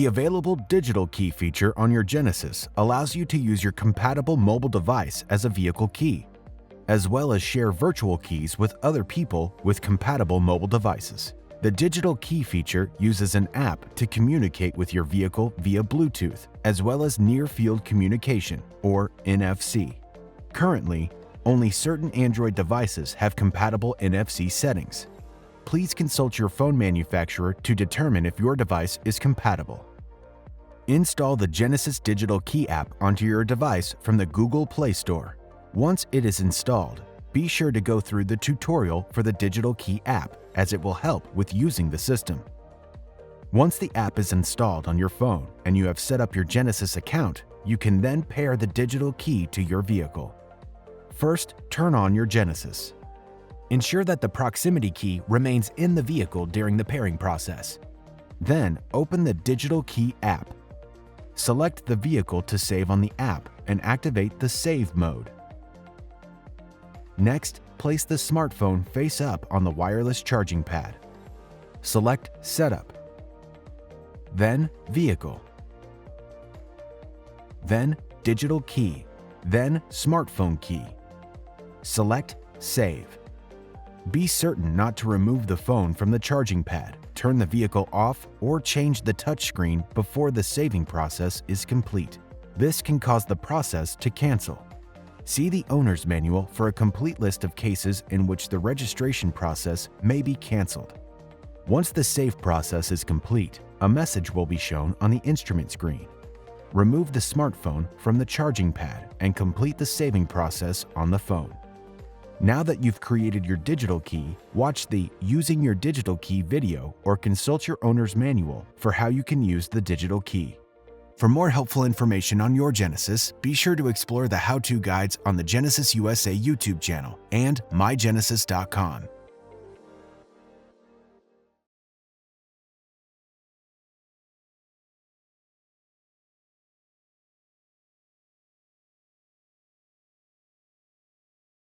The available digital key feature on your Genesis allows you to use your compatible mobile device as a vehicle key, as well as share virtual keys with other people with compatible mobile devices. The digital key feature uses an app to communicate with your vehicle via Bluetooth, as well as near-field communication, or NFC. Currently, only certain Android devices have compatible NFC settings. Please consult your phone manufacturer to determine if your device is compatible. Install the Genesis Digital Key app onto your device from the Google Play Store. Once it is installed, be sure to go through the tutorial for the Digital Key app, as it will help with using the system. Once the app is installed on your phone and you have set up your Genesis account, you can then pair the digital key to your vehicle. First, turn on your Genesis. Ensure that the proximity key remains in the vehicle during the pairing process. Then, open the Digital Key app. Select the vehicle to save on the app and activate the Save mode. Next, place the smartphone face up on the wireless charging pad. Select Setup. Then Vehicle. Then Digital Key. Then Smartphone Key. Select Save. Be certain not to remove the phone from the charging pad, turn the vehicle off, or change the touchscreen before the saving process is complete. This can cause the process to cancel. See the owner's manual for a complete list of cases in which the registration process may be canceled. Once the save process is complete, a message will be shown on the instrument screen. Remove the smartphone from the charging pad and complete the saving process on the phone. Now that you've created your digital key, watch the Using Your Digital Key video or consult your owner's manual for how you can use the digital key. For more helpful information on your Genesis, be sure to explore the how-to guides on the Genesis USA YouTube channel and mygenesis.com.